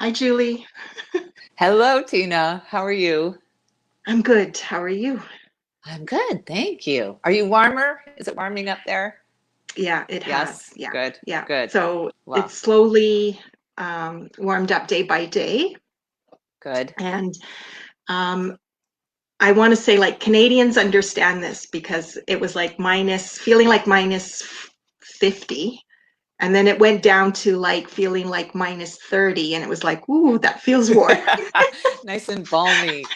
Hi, Julie. Hello, Tina. How are you? I'm good. How are you? I'm good, thank you. Are you warmer? Is it warming up there? Yeah, it has. Yes. Yeah, Good, yeah. good. So it's Well, slowly warmed up day by day. good. And um, I want to say, like, Canadians understand this because it was like feeling like minus 50. And then it went down to like feeling like minus 30. And it was like, ooh, that feels warm. Nice and balmy.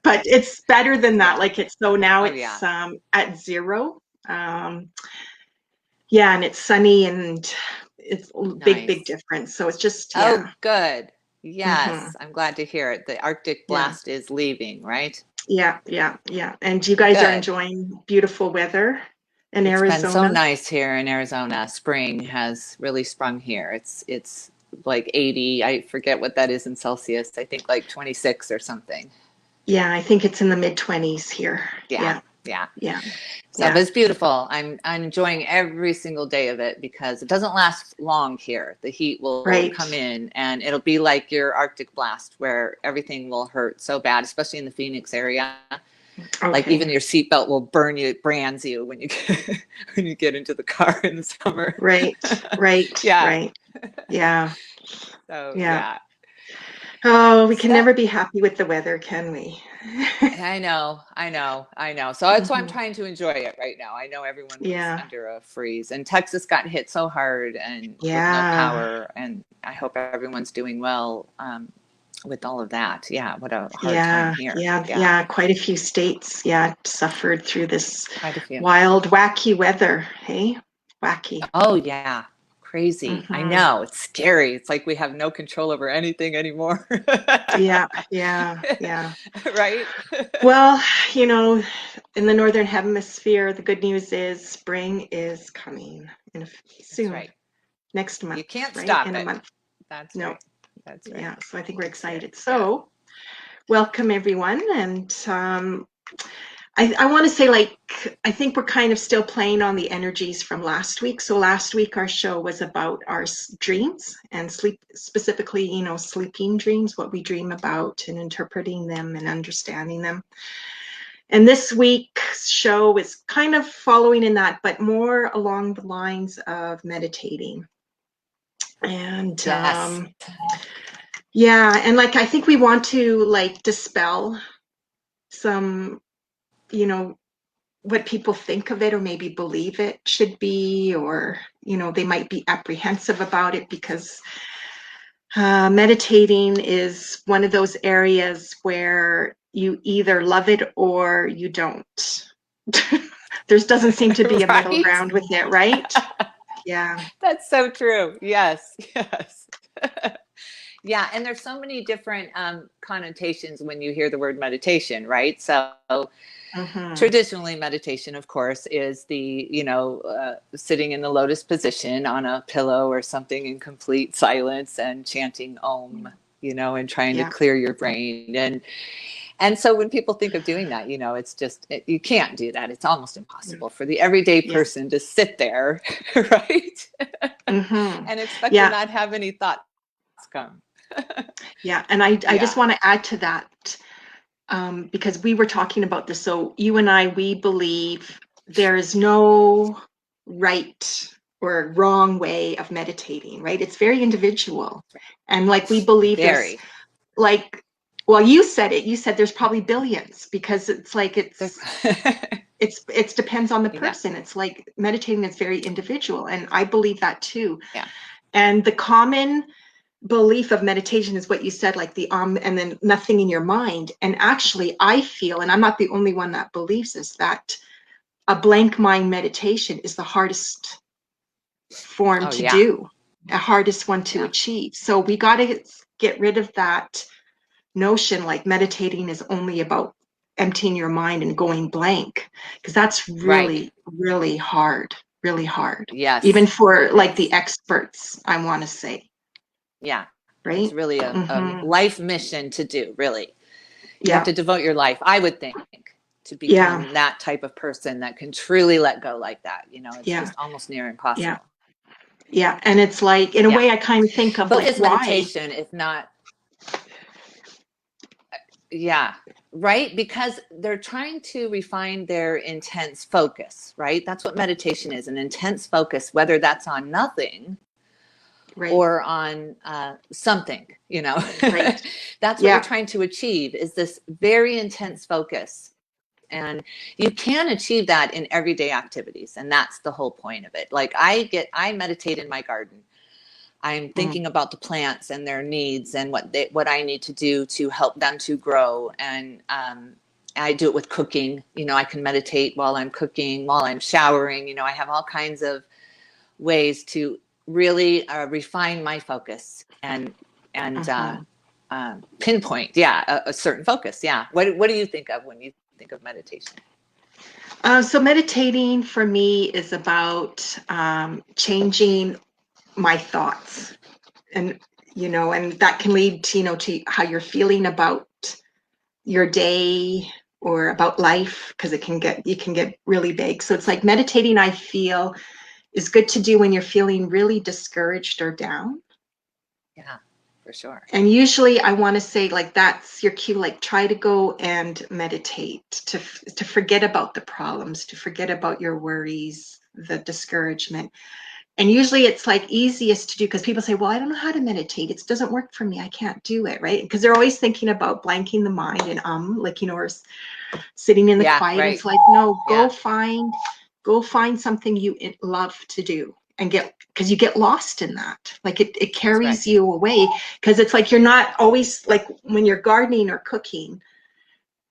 But it's better than that. Yeah. Like, so now Oh, it's yeah. at zero. Um, Yeah, and it's sunny and it's a big, big Nice. difference. So it's just, Oh, yeah. good. Hmm. Yes, I'm glad to hear it. The Arctic Yeah. blast is leaving, right? Yeah. Yeah. Yeah. And you guys are Good. enjoying beautiful weather in It's been so Arizona. nice here in Arizona. Spring has really sprung here. It's like 80. I forget what that is in Celsius. I think like 26 or something. Yeah, I think it's in the mid 20s here. Yeah, Yeah. yeah. Yeah. So, but Yeah. it's beautiful. I'm enjoying every single day of it because it doesn't last long here. The heat will Right. come in and it'll be like your Arctic blast where everything will hurt so bad, especially in the Phoenix area. Like Okay. even your seatbelt will burn you, it brands you when you get, when you get into the car in the summer. Right. Right. Yeah. Right. Yeah. So Yeah. yeah. Oh, we can So never be happy with the weather, can we? I know. So that's why I'm Hmm. trying to enjoy it right now. I know everyone was Yeah. under a freeze, and Texas got hit so hard and with no Yeah. power. And I hope everyone's doing well with all of that. Yeah, what a hard time Yeah, here. yeah, Yeah, yeah. Quite a few states, yeah, suffered through this quite a few. wild, wacky weather. Hey, wacky. Oh yeah, crazy. I Hmm. know it's scary. It's like we have no control over anything anymore. Yeah, yeah, yeah. Right? Well, you know, in the northern hemisphere, the good news is spring is coming That's soon, right. next You month, can't right? stop In a it. month. That's No, right. That's right. yeah. So I think we're That's right. excited. Yeah. So welcome everyone, and I want to say, like, I think we're kind of still playing on the energies from last week. So last week our show was about our dreams and sleep, specifically, sleeping dreams, what we dream about and interpreting them and understanding them. And this week's show is kind of following in that, but more along the lines of meditating. And Yes. yeah, and like I think we want to like dispel some, you know, what people think of it or maybe believe it should be, or they might be apprehensive about it because meditating is one of those areas where you either love it or you don't. There doesn't seem to be a middle Right? ground with it, right? Yeah. That's so true. Yes. Yes. Yeah. And there's so many different connotations when you hear the word meditation, right? So Hmm. traditionally, meditation, of course, is the, sitting in the lotus position on a pillow or something in complete silence and chanting Om, and trying to Yeah. clear your brain. And so when people think of doing that, it's just, you can't do that. It's almost impossible for the everyday Yeah. person to sit there, right? Hmm. And expect to Yeah. not have any thoughts come. Yeah. And I just Yeah. want to add to that, because we were talking about this. So you and I, we believe there is no right or wrong way of meditating, right? It's very individual. And like we believe there's Very. like, well, you said it, you said there's probably billions because it's like There's, it's depends on the yeah. person. It's like meditating is very individual. And I believe that too. Yeah. And the common belief of meditation is what you said, like the and then nothing in your mind. And actually I feel, and I'm not the only one that believes this, that a blank mind meditation is the hardest form Oh, to yeah. do, the hardest one to Yeah. achieve. So we got to get rid of that notion like meditating is only about emptying your mind and going blank, because that's Right. really, really hard, even Yes. for like the Yes. experts, I want to say, Yeah. It's right? really a Hmm. life mission to do, really. You have Yeah. to devote your life, I would think, to Yeah. become that type of person that can truly let go like that. It's Yeah. just almost near Yeah. impossible. Yeah. And it's like, in a Yeah. way, I kind of think of But like, is why? meditation, if not, yeah, right? Because they're trying to refine their intense focus, right? That's what meditation is, an intense focus, whether that's on nothing Right. or on something, you know. Right. That's what you're Yeah. trying to achieve, is this very intense focus. And you can achieve that in everyday activities, and that's the whole point of it. Like I meditate in my garden. I'm Mm. thinking about the plants and their needs and what I need to do to help them to grow. And I do it with cooking. You know, I can meditate while I'm cooking, while I'm showering. You know, I have all kinds of ways to really refine my focus and Uh-huh. pinpoint, yeah, a certain focus. Yeah. What do you think of when you think of meditation? So meditating for me is about changing my thoughts, and and that can lead to to how you're feeling about your day or about life, because you can get really big. So it's like meditating, I feel, is good to do when you're feeling really discouraged or down. Yeah, for sure. And usually I want to say, like, that's your cue, like try to go and meditate, to forget about the problems, to forget about your worries, the discouragement. And usually it's like easiest to do, because people say, well, I don't know how to meditate, it doesn't work for me, I can't do it, right? Because they're always thinking about blanking the mind and like, or sitting in the Yeah, quiet. And right. it's like, no, Yeah, go find something you love to do, and because you get lost in that. Like it that's right. carries you away, because it's like you're not always, like when you're gardening or cooking,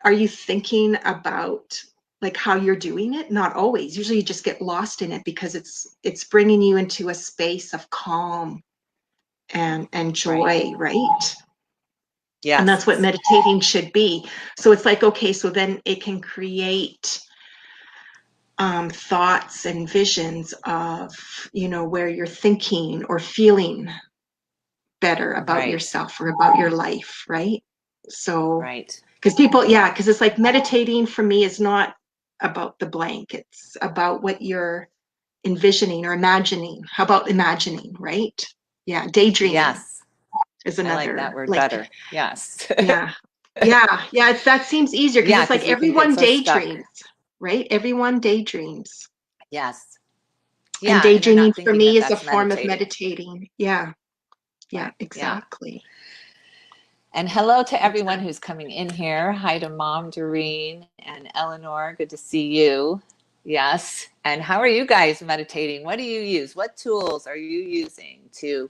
are you thinking about like how you're doing it? Not always. Usually you just get lost in it, because it's bringing you into a space of calm and Right. joy, right? And that's what Yes. meditating should be. So it's like, okay, so then it can create thoughts and visions of, where you're thinking or feeling better about Right. yourself or about your life, right? So, Right. because people, yeah, Yeah. because it's like meditating for me is not about the blank, it's about what you're envisioning or imagining. How about imagining, right? Yeah, daydreaming Yes. is I like that another, word like, better. Yes. yeah. Yeah, that seems easier, because Yeah, it's like because we can get everyone so stuck. daydreams, right? Everyone daydreams. Yes. And Yeah, and they're daydreaming not for thinking me that is a that's form of meditating. meditating. Yeah, yeah, Right. Yeah. exactly. And hello to everyone Exactly. who's coming in here. Hi to Mom Doreen and Eleanor. Good to see you. Yes. And how are you guys meditating? What do you use? What tools are you using to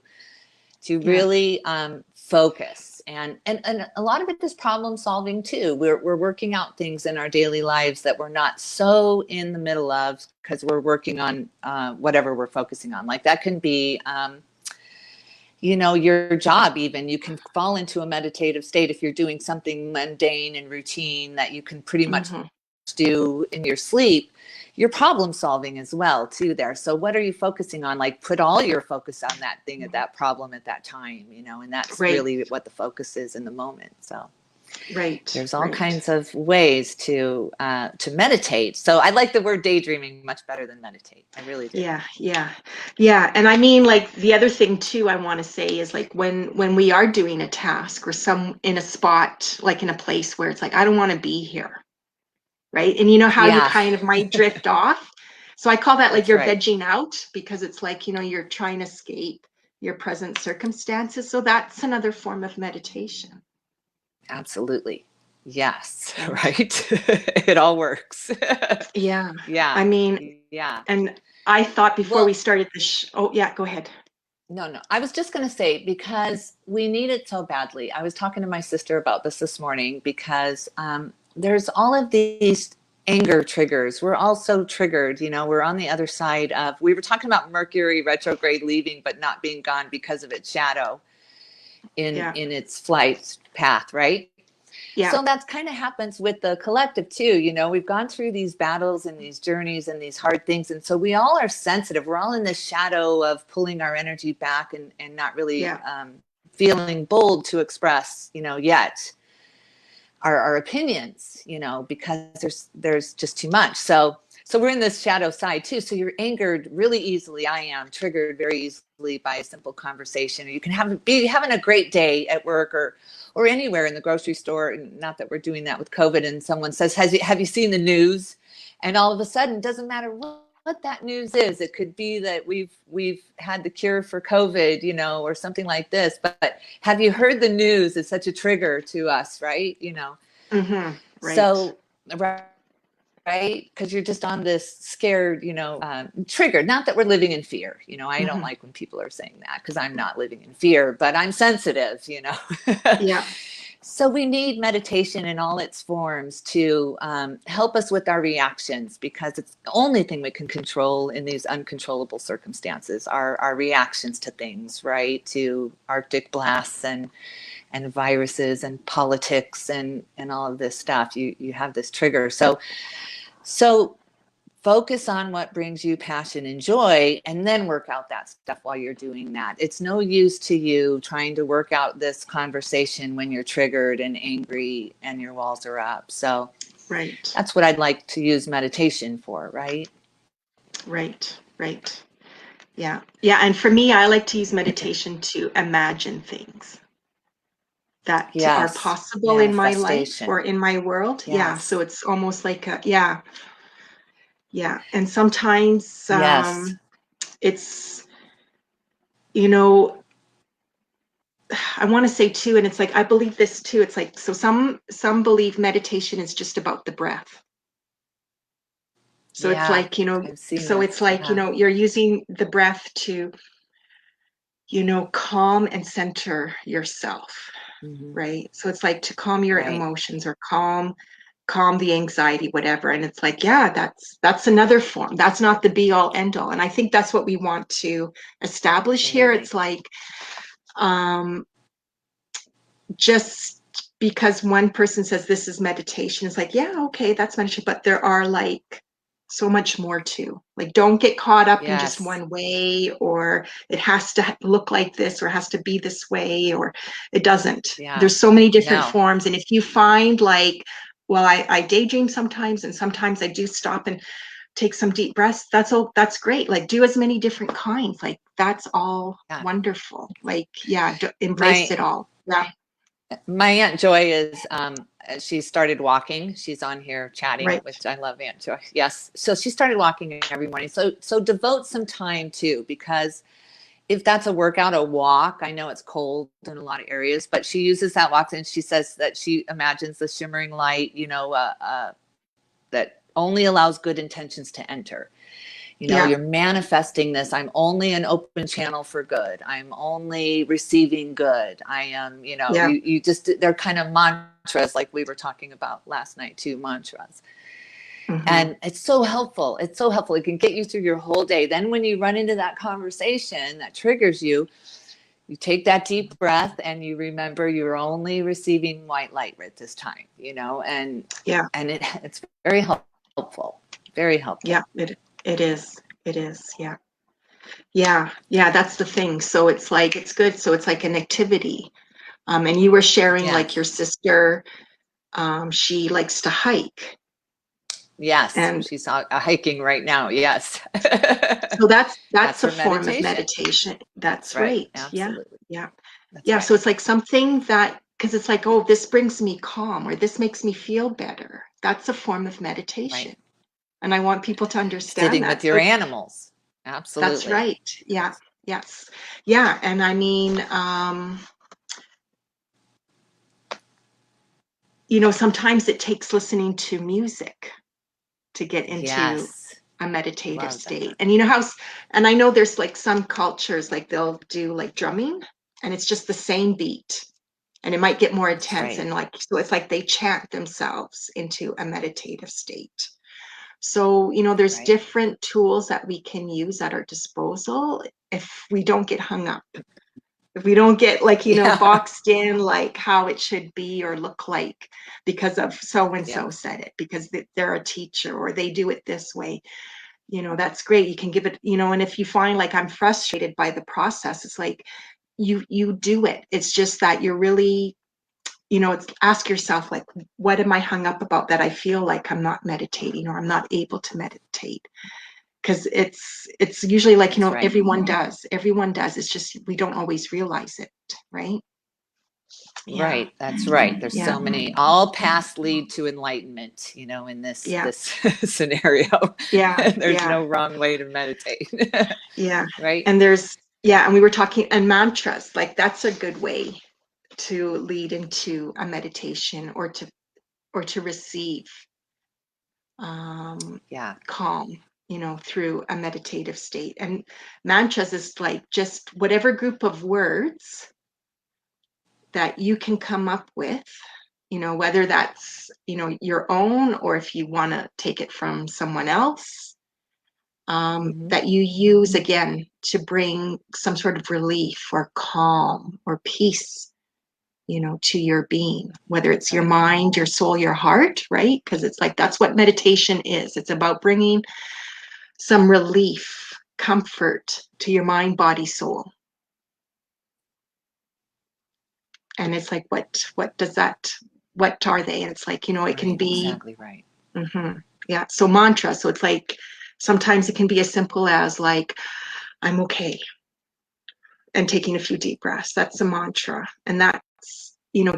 Yeah. really focus? And a lot of it is problem solving too. We're working out things in our daily lives that we're not so in the middle of, because we're working on whatever we're focusing on. Like that can be your job. Even you can fall into a meditative state if you're doing something mundane and routine that you can pretty much Hmm. do in your sleep. You're problem solving as well too there. So what are you focusing on? Like put all your focus on that thing, at that problem at that time, and that's Right, really what the focus is in the moment. So right, there's all right. kinds of ways to meditate. So I like the word daydreaming much better than meditate. I really do. Yeah, yeah, yeah. And I mean, like, the other thing too, I want to say is, like, when we are doing a task or some in a spot, like in a place where it's like, I don't want to be here, right? And you know how you Yeah, kind of might drift off. So I call that like that's you're right. vegging out, because it's like, you're trying to escape your present circumstances. So that's another form of meditation, Absolutely. Yes, right? right. It all works. Yeah. Yeah. I mean, Yeah. and I thought before we Well, started this, oh, yeah, go ahead. no, no. I was just going to say, because we need it so badly. I was talking to my sister about this morning, because there's all of these anger triggers. We're all so triggered. We're on the other side of, we were talking about Mercury retrograde leaving, but not being gone because of its shadow Yeah, in its flight path, right? yeah. So that's kind of happens with the collective too. We've gone through these battles and these journeys and these hard things. And so we all are sensitive. We're all in the shadow of pulling our energy back and not really Yeah. feeling bold to express, yet our opinions, because there's just too much. So So we're in this shadow side too. So you're angered really easily. I am triggered very easily by a simple conversation. You can be having a great day at work or anywhere in the grocery store. Not that we're doing that with COVID. And someone says, have you seen the news? And all of a sudden, it doesn't matter what that news is. It could be that we've had the cure for COVID, you know, or something like this. But have you heard the news? It's such a trigger to us, right? You know. Mm-hmm. Right. So right? Because you're just on this scared, triggered. Not that we're living in fear. You know, I don't Mm-hmm. like when people are saying that because I'm not living in fear, but I'm sensitive, you know. Yeah. So we need meditation in all its forms to help us with our reactions, because it's the only thing we can control in these uncontrollable circumstances, our reactions to things, right? To Arctic blasts and viruses and politics and all of this stuff. You have this trigger. So focus on what brings you passion and joy, and then work out that stuff while you're doing that. It's no use to you trying to work out this conversation when you're triggered and angry and your walls are up. So Right. that's what I'd like to use meditation for, right? Right. Right. Yeah. Yeah. And for me, I like to use meditation to imagine things that are Yes. possible in my life or Manifestation. in my world. Yeah. So Yes. it's almost like yeah. Yeah. And sometimes Yes. it's, you know, I want to say too, and it's like, I believe this too. It's like, so some believe meditation is just about the breath. So it's Yeah. like, you know, I've seen so it's this. like, you Yeah. know, you're using the breath to, you know, calm and center yourself, Mm-hmm. right? So it's like to calm your Right. emotions or calm the anxiety, whatever. And it's like, yeah, that's another form. That's not the be all end all. And I think that's what we want to establish here. Absolutely. It's like, um, just because one person says this is meditation, it's like, yeah, okay, that's meditation. But there are like so much more too. Like, don't get caught up in just Yes. one way, or it has to look like this, or it has to be this way, or it doesn't. Yeah. There's so many different No. forms. And if you find like, well, I daydream sometimes, and sometimes I do stop and take some deep breaths. That's great. Like, do as many different kinds. Like, that's all Yeah. wonderful. Like, yeah, embrace My it all. Yeah. My Aunt Joy is she started walking. She's on here chatting, Right. which I love, Aunt Joy. Yes. So she started walking every morning. So devote some time too, because if that's a workout, a walk, I know it's cold in a lot of areas, but she uses that walk, and she says that she imagines the shimmering light, that only allows good intentions to enter. Yeah. You're manifesting this. I'm only an open channel for good. I'm only receiving good. I am, Yeah. you just, they're kind of mantras, like we were talking about last night too, mantras. Hmm. And it's so helpful. It's so helpful. It can get you through your whole day. Then when you run into that conversation that triggers you, you take that deep breath and you remember you're only receiving white light at this time, Yeah. and it's very helpful. Very Yeah. helpful. It is. It is. Yeah. Yeah. Yeah. That's the thing. So it's like, it's good. So it's like an activity. And you were sharing like your Yes. sister, she likes to hike. Yes, And she's hiking right now. Yes. so that's That's a her form of meditation. meditation. That's That's right. right. Yeah. Absolutely. Yeah. That's Yeah. So right. it's like something that, because it's like, oh, this brings me calm, or this makes me feel better. That's a form of Right. meditation. And I want people to understand Sitting with that. your So animals. that's Absolutely. right. Yeah. That's Yes. Yeah. And I mean, you know, sometimes it takes listening to music to get into yes. a meditative Love state. that. And you know how, and I know there's like some cultures, like they'll do like drumming, and it's just the same beat, and it might get more That's intense. right. And like, so it's like they chant themselves into a meditative state. So, you know, there's Right. different tools that we can use at our disposal if we don't get hung up, if we don't get like, you know, Yeah. boxed in like how it should be or look like because of so and Yeah. so said it, because they're a teacher or they do it this way. You know, that's great. You can give it, you know, and if you find like I'm frustrated by the process, it's like you do it. It's just that you're really, it's ask yourself, like, what am I hung up about that I feel like I'm not meditating or I'm not able to meditate? Because it's usually like, That's right. everyone does. Everyone does. It's just we don't always realize it, right? Yeah. Right, that's right. There's Yeah. so many. All paths lead to enlightenment, in this Yeah. this scenario. Yeah. There's Yeah. no wrong way to meditate. Yeah. Right? And and we were talking, and mantras, like that's a good way to lead into a meditation or to receive Yeah. calm, through a meditative state. And mantras is like just whatever group of words that you can come up with, whether that's, your own, or if you want to take it from someone else, Hmm. that you use again to bring some sort of relief or calm or peace, to your being, whether it's That's your right. mind, your soul, your heart, right? Because it's like that's what meditation is. It's about bringing some relief, comfort to your mind, body, soul. And it's like, what does that, what are they? And it's like, it can Right, be, exactly right. yeah. So mantra. So it's like, sometimes it can be as simple as like, I'm okay. And taking a few deep breaths. That's a mantra. And that's,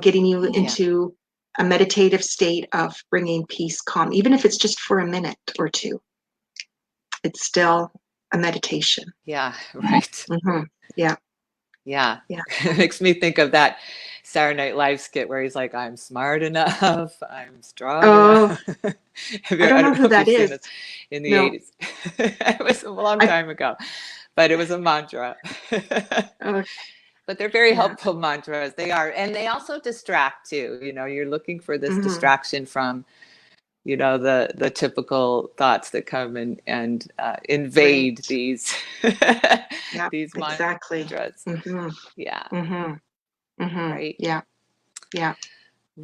getting you Yeah. into a meditative state of bringing peace, calm, even if it's just for a minute or two. It's still a meditation. Yeah, right. Yeah. Yeah. Yeah. It makes me think of that Saturday Night Live skit where he's like, I'm smart enough, I'm strong Oh, enough. I don't I know don't know who if that you've seen is. this in the No. 80s. It was a long I, time ago, but it was a mantra. oh, But they're very yeah. helpful mantras. They are. And they also distract too. You're looking for this hmm distraction from, the typical thoughts that come and invade Right. these Yeah, these exactly. mantras. hmm Yeah. hmm Right. Yeah. Yeah. Yeah.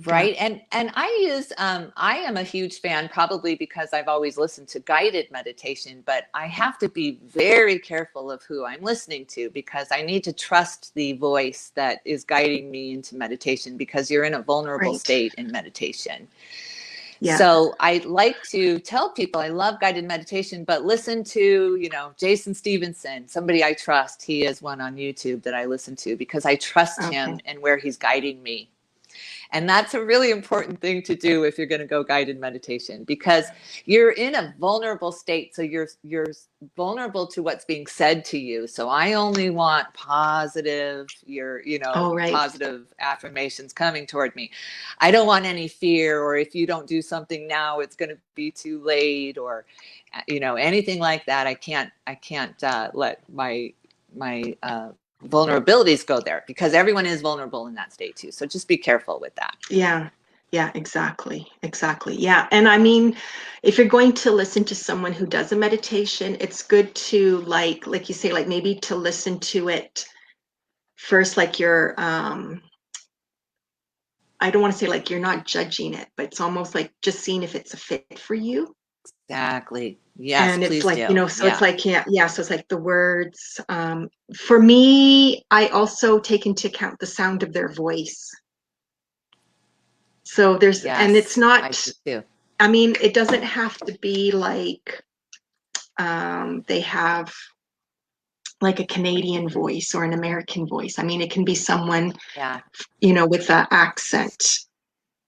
Right. And I am a huge fan, probably because I've always listened to guided meditation, but I have to be very careful of who I'm listening to because I need to trust the voice that is guiding me into meditation because you're in a vulnerable Right. state in meditation. Yeah. So I like to tell people I love guided meditation, but listen to, Jason Stevenson, somebody I trust. He is one on YouTube that I listen to because I trust Okay. him and where he's guiding me. And that's a really important thing to do if you're going to go guided meditation because you're in a vulnerable state. So you're vulnerable to what's being said to you. So I only want Oh, right. positive affirmations coming toward me. I don't want any fear or if you don't do something now, it's going to be too late or anything like that. I can't let my vulnerabilities go there because everyone is vulnerable in that state too. So just be careful with that. Yeah. Yeah, exactly. Exactly. Yeah. And I mean, if you're going to listen to someone who does a meditation, it's good to like you say, like maybe to listen to it first, like you're I don't want to say like you're not judging it, but it's almost like just seeing if it's a fit for you. Exactly. Yes, And it's please like, do. so it's Yeah. like, yeah, so it's like the words. For me, I also take into account the sound of their voice. So and it's Yes, I not, do too. I mean, it doesn't have to be like they have like a Canadian voice or an American voice. I mean, it can be someone, Yeah. with an accent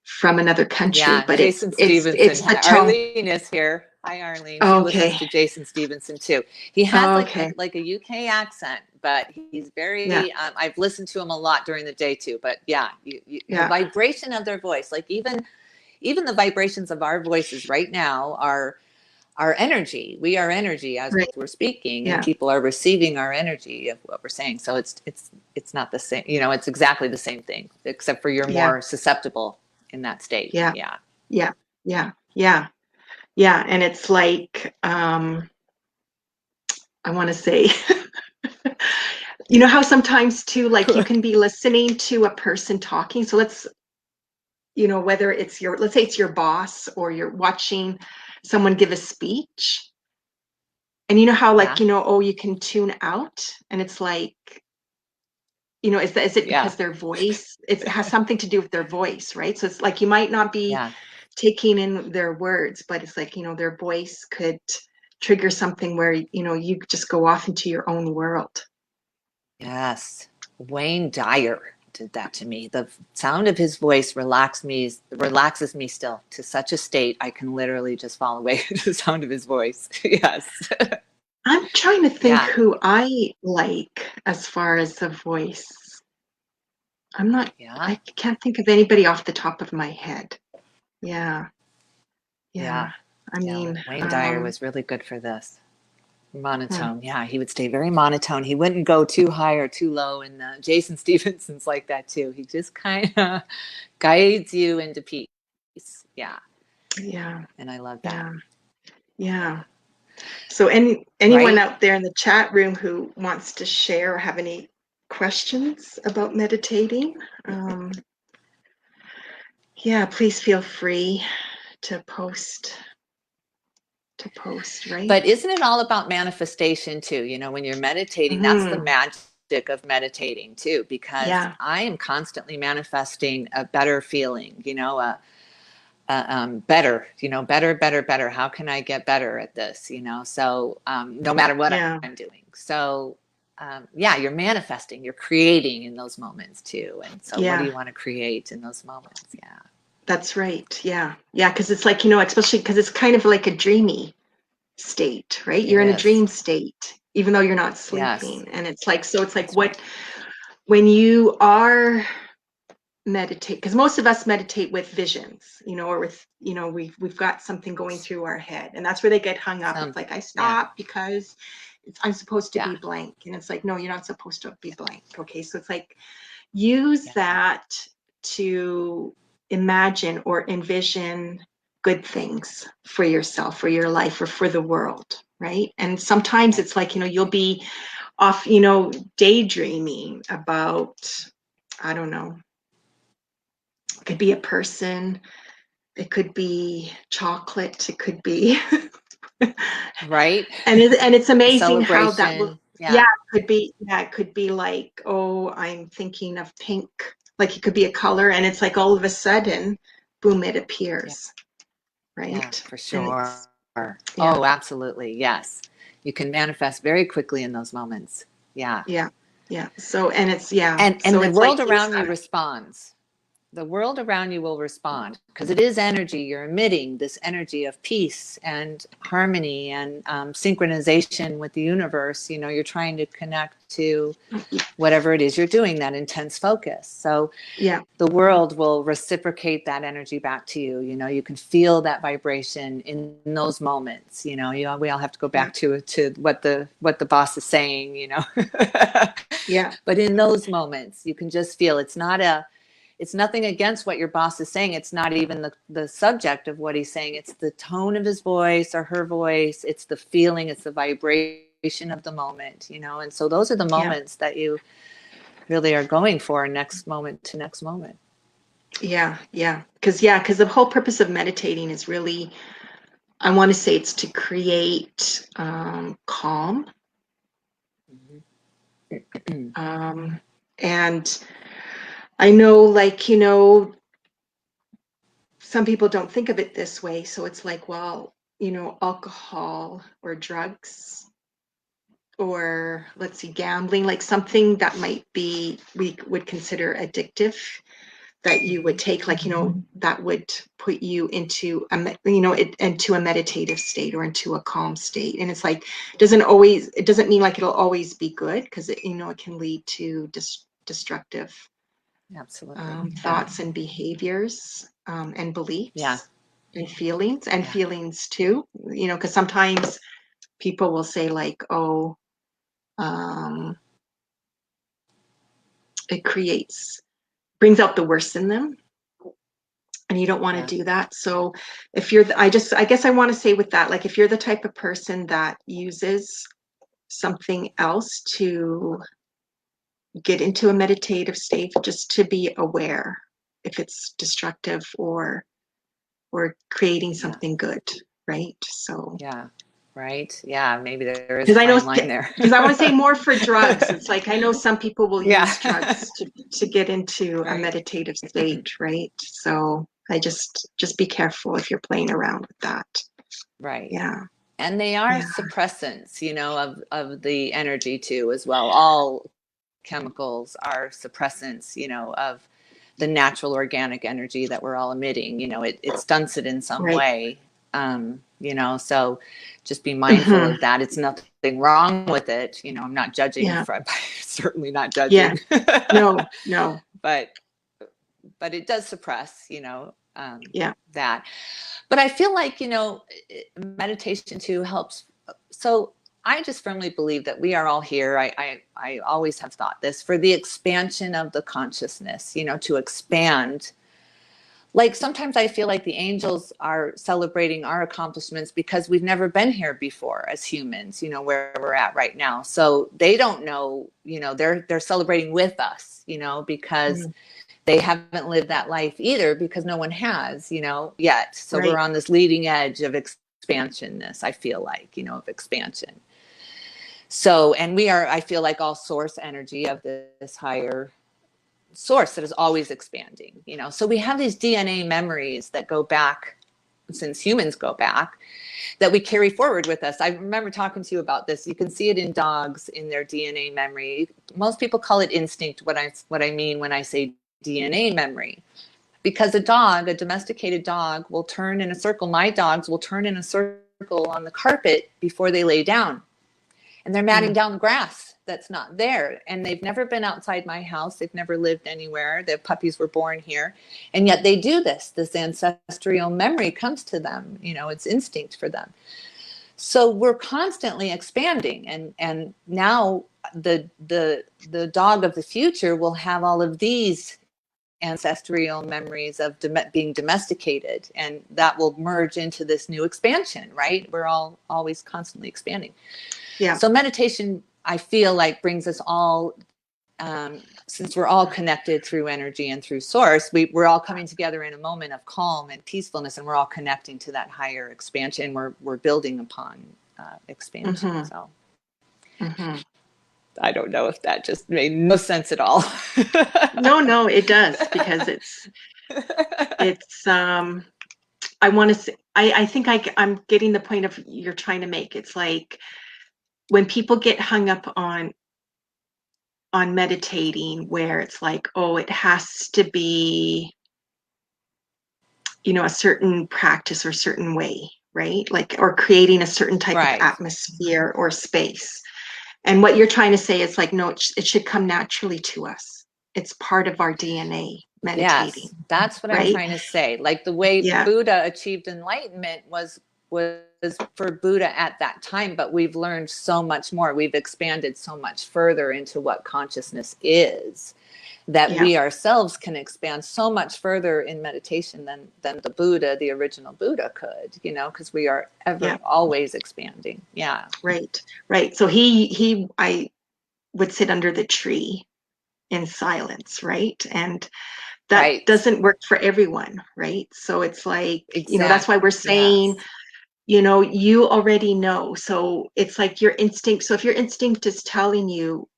from another country, Yeah. but it's Jason it's Stevenson. it's the tone. Arlene is here. Hi, Arlene. She listens Okay. to Jason Stevenson too. He has Okay. like a UK accent, but he's Yeah. very. I've listened to him a lot during the day too. But yeah, the Yeah. vibration of their voice, like even the vibrations of our voices right now are our energy. We are energy as Right. we're speaking, and Yeah. people are receiving our energy of what we're saying. So it's not the same. It's exactly the same thing, except for you're Yeah. more susceptible in that state. Yeah. Yeah. Yeah. Yeah. Yeah. Yeah. And it's like, I want to say, how sometimes too, like you can be listening to a person talking. So whether it's let's say it's your boss or you're watching someone give a speech. And you know how like, Yeah. oh, you can tune out and it's like, is it Yeah. because their voice, it has something to do with their voice, right? So it's like you might not be Yeah. taking in their words, but it's like, their voice could trigger something where, you just go off into your own world. Yes. Wayne Dyer did that to me. The sound of his voice relaxes me still to such a state I can literally just fall away to the sound of his voice. Yes. I'm trying to think Yeah. who I like as far as the voice. Yeah. I can't think of anybody off the top of my head. Yeah. Yeah. Yeah. I Yeah. mean, Wayne Dyer was really good for this. hmm, Monotone. Yeah, he would stay very monotone. He wouldn't go too high or too low. And Jason Stevenson's like that too. He just kind of guides you into peace. Yeah. yeah. And I love that. Yeah. Yeah. So anyone Right? out there in the chat room who wants to share or have any questions about meditating, yeah, please feel free to post, right? But isn't it all about manifestation too? When you're meditating, that's the Hmm. magic of meditating too, because Yeah. I am constantly manifesting a better feeling, better, better. How can I get better at this? So no matter what Yeah. I'm doing. So yeah, you're manifesting, you're creating in those moments too. And so what do Yeah. you want to create in those moments? Yeah, That's right. Yeah. Yeah. Because it's like, especially because it's kind of like a dreamy state, right? it You're in a is. dream state, even though you're not Yes, sleeping. And it's like, so it's like that's right. when you are meditate, because most of us meditate with visions, or with, we've got something going through our head. And that's where they get hung up. It's Some, like, I yeah, stop because I'm supposed to yeah, be blank. And it's like, no, you're not supposed to be blank. Okay. So it's like, use yeah, that to imagine or envision good things for yourself, for your life, or for the world, right? And sometimes right. it's like, you'll be off, daydreaming about, I don't know, it could be a person, it could be chocolate, it could be Right. and it's A amazing how that will, celebration. yeah, Yeah, it could be like, oh, I'm thinking of pink, like it could be a color, and it's like all of a sudden, boom, it yeah, appears, yeah, right? for And sure. it's, yeah, Oh, absolutely. Yes. You can manifest very quickly in those moments. Yeah. yeah, yeah. So, and it's, yeah, And so the it's like world use around you that. responds. The world around you will respond because it is energy. You're emitting this energy of peace and harmony and synchronization with the universe. You're trying to connect to whatever it is you're doing, that intense focus. So Yeah, the world will reciprocate that energy back to you. You can feel that vibration in those moments. We all have to go yeah, back to what the boss is saying. yeah, But in those moments, you can just feel it's nothing against what your boss is saying. It's not even the subject of what he's saying. It's the tone of his voice or her voice. It's the feeling. It's the vibration of the moment. And so those are the yeah, moments that you really are going for, next moment to next moment. because the whole purpose of meditating is really, I want to say, it's to create calm, um, and I know, like, some people don't think of it this way. So it's like, well, alcohol or drugs, or let's see, gambling, like something that might be, we would consider addictive, that you would Mm-hmm. take, like, that would put you into into a meditative state or into a calm state. And it's like, it doesn't mean like it'll always be good, because it can lead to destructive Absolutely. Yeah. thoughts and behaviors, and Yeah. beliefs and Yeah. feelings too. Because sometimes people will say like, oh, um, it brings out the worst in them, and you don't want to Yeah. do that. So if you're, I guess I want to say with that, like, if you're the type of person that uses something else to get into a meditative state, just to be aware if it's destructive or creating Yeah. something good, right? So Yeah. Right. Yeah. Maybe there is a Because I know, fine line there. because I want to say more for drugs. It's like I know some people will use Yeah. drugs to get into a Right. meditative state, right? So I just be careful if you're playing around with that. Right. Yeah, And they are yeah, suppressants, of the energy too, as well. All chemicals are suppressants, of the natural organic energy that we're all emitting. It stunts it in some right. way. So just be mindful Hmm. of that. It's nothing wrong with it. I'm not judging Yeah, certainly not yeah. judging, No, no. but it does suppress, Yeah. that. But I feel like, meditation too helps. So I just firmly believe that we are all here. I always have thought this for the expansion of the consciousness, to expand. Like sometimes I feel like the angels are celebrating our accomplishments because we've never been here before as humans, where we're at right now. So they don't know, they're celebrating with us, because Mm, they haven't lived that life either, because no one has, yet. So we're right. on this leading edge of expansionness, I feel like, of expansion. So, and we are, I feel like, all source energy of this higher source that is always expanding, So we have these DNA memories that go back since humans go back, that we carry forward with us. I remember talking to you about this. You can see it in dogs in their DNA memory. Most people call it instinct. What I mean when I say DNA memory, because a domesticated dog will turn in a circle. My dogs will turn in a circle on the carpet before they lay down, and they're matting Mm, down the grass that's not there. And they've never been outside my house. They've never lived anywhere. Their puppies were born here. And yet they do this. This ancestral memory comes to them. It's instinct for them. So we're constantly expanding. And now the dog of the future will have all of these ancestral memories of being domesticated, and that will merge into this new expansion, right? We're all always constantly expanding. yeah. So meditation, I feel like, brings us all, since we're all connected through energy and through source, we're all coming together in a moment of calm and peacefulness, and we're all connecting to that higher expansion. We're building upon expansion. Hmm. So Hmm. I don't know if that just made no sense at all. No, no, it does because it's I want to say I think I'm getting the point of you're trying to make. It's like when people get hung up on meditating where it's like, oh, it has to be, a certain practice or certain way, right? Like, or creating a certain type of Right. atmosphere or space. And what you're trying to say is like, no, it should come naturally to us. It's part of our DNA, meditating, Yes, that's what I'm right? trying to say. Like the way Yeah, Buddha achieved enlightenment was for Buddha at that time, but we've learned so much more. We've expanded so much further into what consciousness is, that yeah, we ourselves can expand so much further in meditation than the Buddha, the original Buddha, could, because we are yeah, ever always expanding. Yeah. right, right. So I would sit under the tree in silence, right? And that Right. doesn't work for everyone, right? So it's like, that's why we're Exactly. saying, Yes. you already know. So it's like your instinct. So if your instinct is telling you,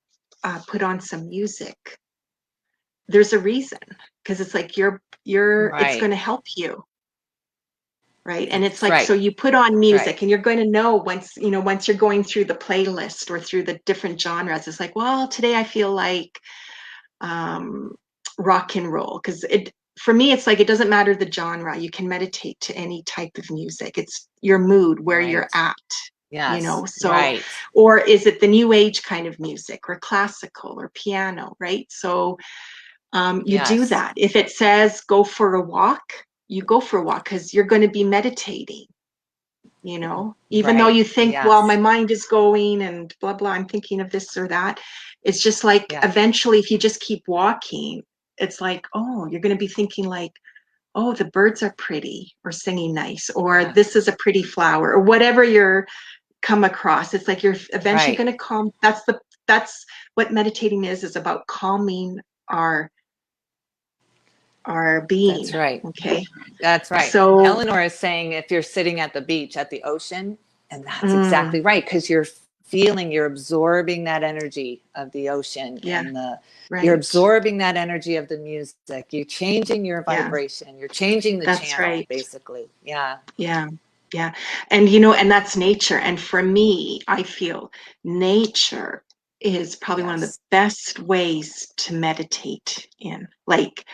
put on some music, there's a reason, because it's like it's going Right. to help you, right? And it's That's like, so right. you put on Right. music and you're going to know once you're going through the playlist or through the different genres, it's like, well, today I feel like um, rock and roll, because for me it's like it doesn't matter the genre. You can meditate to any type of music. It's your mood, where you're Right. at, Yes. so, Right. or is it the new age kind of music or classical or piano, right? So you do Yes. that. If it says go for a walk, you go for a walk because you're going to be meditating, even though Right. you think, well, my Yes. mind is going and blah blah, I'm thinking of this or that. It's just like Yeah. eventually if you just keep walking, it's like, oh, you're going to be thinking like, oh, the birds are pretty or singing nice, or Yeah. this is a pretty flower, or whatever you're come across. It's like you're eventually Right. going to calm. That's what meditating is about, calming our being. That's right. Okay. That's right. So Eleanor is saying if you're sitting at the beach, at the ocean, And that's Mm, exactly right, because you're absorbing that energy of the ocean yeah, you're right. absorbing that energy of the music. You're changing your Yeah, vibration. You're changing the that's channel, right. basically. Yeah. Yeah, yeah. And and that's nature. And for me, I feel nature is probably one of the Yes. best ways to meditate in. Like,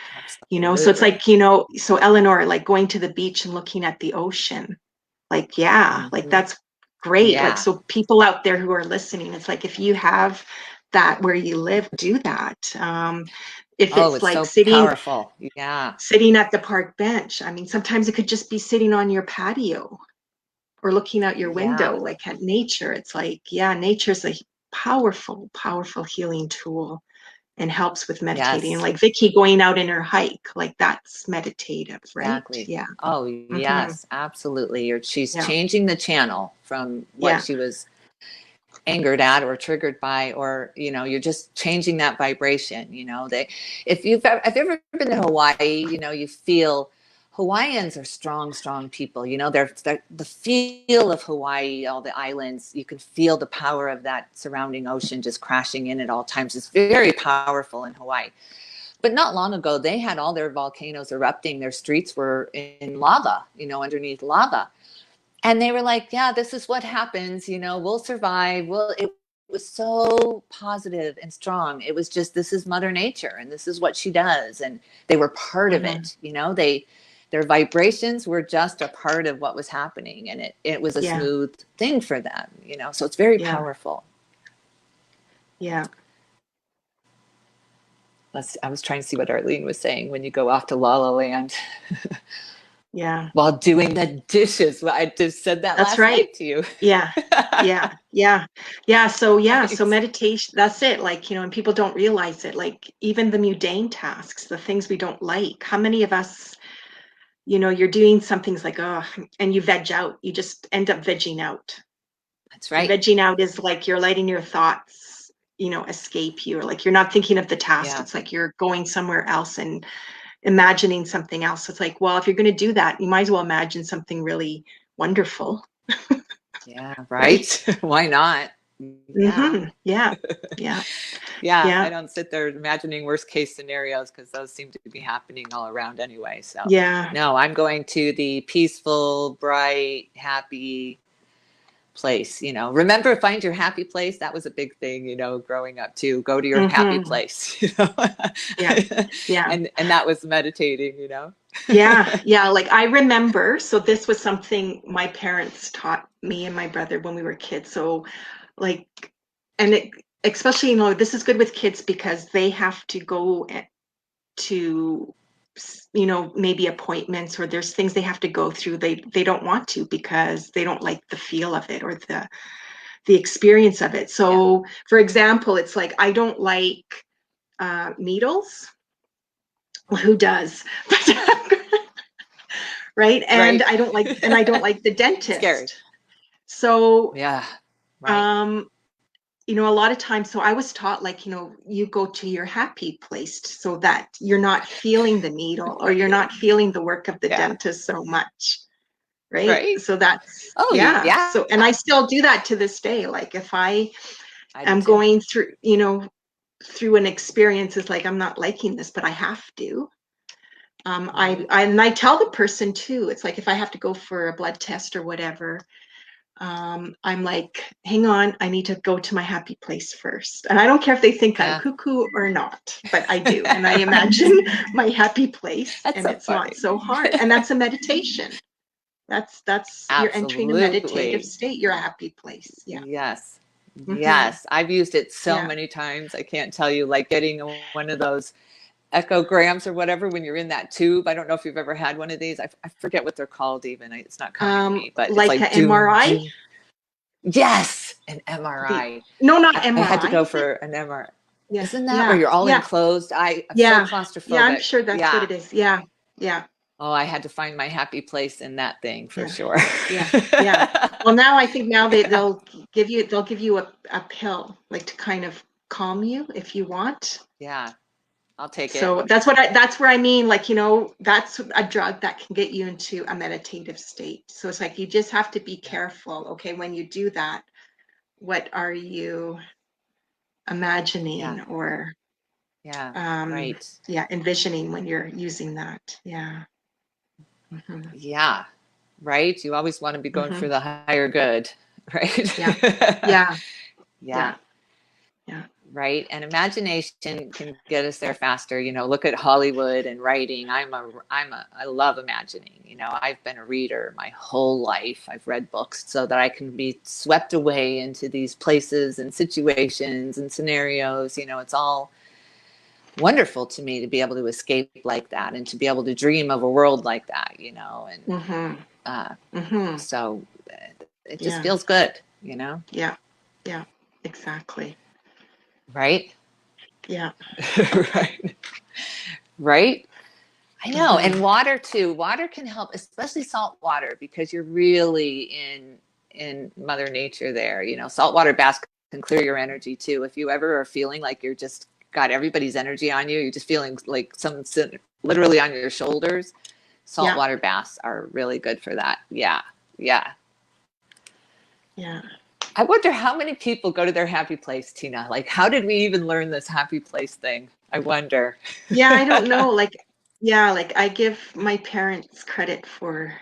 so it's Absolutely. like, so Eleanor, like going to the beach and looking at the ocean. Like, yeah, like Hmm. that's great. Like, Yeah. so people out there who are listening, it's like if you have that where you live, do that. If Oh, it's it's like so sitting powerful. Yeah. sitting at the park bench, I mean, sometimes it could just be sitting on your patio or looking out your Yeah. window, like at nature. It's like, yeah, nature's a powerful, powerful healing tool and helps with meditating. Yes. Like Vicky going out in her hike, like that's meditative, right? Exactly. Yeah. Oh, Hmm. yes, absolutely. She's Yeah. changing the channel from what Yeah. she was angered at or triggered by, or you're just changing that vibration. If you've ever been to Hawaii, you feel Hawaiians are strong people. They're the feel of Hawaii, all the islands, you can feel the power of that surrounding ocean just crashing in at all times. It's very powerful in Hawaii. But not long ago, they had all their volcanoes erupting. Their streets were in lava, underneath lava. And they were like, yeah, this is what happens, we'll survive. Well, it was so positive and strong. It was just, this is Mother Nature and this is what she does. And they were part of Hmm. it, their vibrations were just a part of what was happening. And it was a Yeah. smooth thing for them, so it's very Yeah. powerful. Yeah. I was trying to see what Arlene was saying when you go off to La La Land Yeah. while doing the dishes. Well, I just said that That's last right. night to you. Yeah. Yeah. Yeah. Yeah. So, yeah. So, Right. meditation, that's it. Like, and people don't realize it. Like, even the mundane tasks, the things we don't like, how many of us, you're doing some things like, oh, and you veg out, you just end up vegging out. That's right. Vegging out is like you're letting your thoughts, escape you, or like you're not thinking of the task. Yeah. It's like you're going somewhere else and imagining something else. It's like, well, if you're going to do that, you might as well imagine something really wonderful, Yeah, right? right. Why not? Yeah. Yeah. Yeah. Yeah. I Yeah. don't sit there imagining worst case scenarios because those seem to be happening all around anyway. So, Yeah. no, I'm going to the peaceful, bright, happy place. Remember, find your happy place. That was a big thing, growing up too. Go to your happy Hmm. place, Yeah. Yeah. and that was meditating. Yeah. Yeah. Like I remember, so this was something my parents taught me and my brother when we were kids. So like, and especially, this is good with kids because they have to go to maybe appointments, or there's things they have to go through, they don't want to because they don't like the feel of it or the experience of it. Yeah. So for example, it's like I don't like needles. Well, who does? Right. And Right. I don't like the Scary. dentist. So Yeah. Right. um a lot of times, so I was taught, like, you go to your happy place so that you're not feeling the needle or you're not feeling the work of the Yeah. dentist so much, right? Right. So that's, Oh, yeah. yeah. So, and I still do that to this day. Like if I I do am too. going through an experience, it's like, I'm not liking this, but I have to. Mhm. And I tell the person too, it's like if I have to go for a blood test or whatever, I'm like, hang on, I need to go to my happy place first. And I don't care if they think I'm Yeah. cuckoo or not, but I do. And I imagine my happy place, That's and so it's not funny. so hard. And that's a meditation. That's you're entering a meditative Absolutely. state. You're a happy place. Yeah. Yes. Hmm. Yes. I've used it so Yeah. many times. I can't tell you, like getting one of those echograms or whatever when you're in that tube. I don't know if you've ever had one of these. I forget what they're called even. It's not coming to me, but it's Like like a doom, MRI. doom. Yes. An The MRI. No, not I had to MRI, go is it? for an MRI. Yeah. Isn't that where Yeah. you're all Yeah. enclosed? I'm so Yeah. Yeah. I'm claustrophobic. sure that's what Yeah. it is. Yeah. Yeah. Oh, I had to find my happy place in that thing for Yeah. sure. Yeah. Yeah. Well, now I think now Yeah. they'll give you a pill, like to kind of calm you if you want. Yeah. I'll take it. So that's where I mean, like, that's a drug that can get you into a meditative state. So it's like you just have to be Yeah. careful. Okay, when you do that, what are you Yeah. imagining or Yeah. um Right. yeah, envisioning when you're using that? Yeah. Hmm. Yeah. Right. You always want to be going Hmm. for the higher good, right? Yeah. Yeah. Yeah. Yeah. Yeah. Right. And imagination can get us there faster. Look at Hollywood and writing. I love imagining. I've been a reader my whole life. I've read books so that I can be swept away into these places and situations and scenarios. It's all wonderful to me to be able to escape like that and to be able to dream of a world like that. And Hmm. uh, Hmm. so it just Yeah. feels good, Yeah. Yeah. Exactly. right? Yeah. Right. Right. I know. Hmm. And water too. Water can help, especially salt water, because you're really in Mother Nature there. Saltwater baths can clear your energy too. If you ever are feeling like you're just got everybody's energy on you, you're just feeling like someone's sitting literally on your shoulders. Yeah. Saltwater baths are really good for that. Yeah. Yeah. Yeah. I wonder how many people go to their happy place, Tina. Like, how did we even learn this happy place thing? I wonder. Yeah, I don't know. Like, yeah, like I give my parents credit for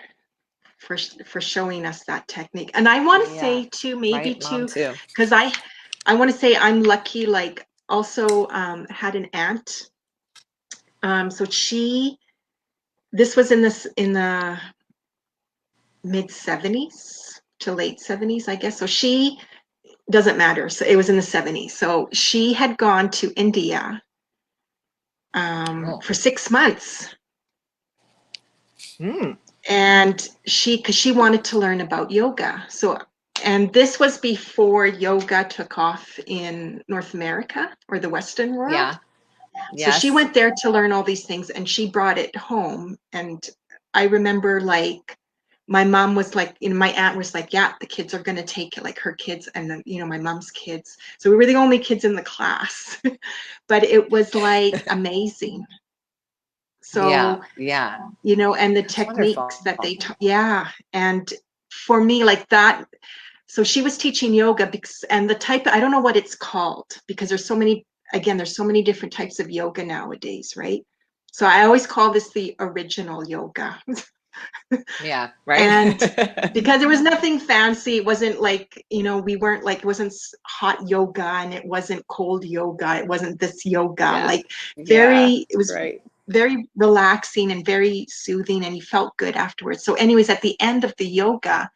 showing us that technique. And I want to Yeah. say too, maybe Right. Mom too, too. because I want to say I'm lucky. Like, also had an aunt. So this was in the mid 70s to late 70s, I guess. So she doesn't matter. So it was in the 70s. So she had gone to India Oh. for 6 months. Hmm. And because she wanted to learn about yoga. So, and this was before yoga took off in North America or the Western world. Yeah. So she Yes. went there to learn all these things and she brought it home. And I remember like my mom was like, my aunt was like, yeah, the kids are going to take it, like her kids and then, my mom's kids. So we were the only kids in the class, but it was like amazing. Yeah. So, Yeah. and the That's techniques wonderful. that yeah. And for me, like that, so she was teaching yoga because, and the type, I don't know what it's called because there's so many different types of yoga nowadays, right? So I always call this the original yoga. Yeah. Right. And because there was nothing fancy, it wasn't like, we weren't like, it wasn't hot yoga and it wasn't cold yoga. It wasn't this yoga, Yeah. like Yeah. it was Right. very relaxing and very soothing and you felt good afterwards. So anyways, at the end of the yoga,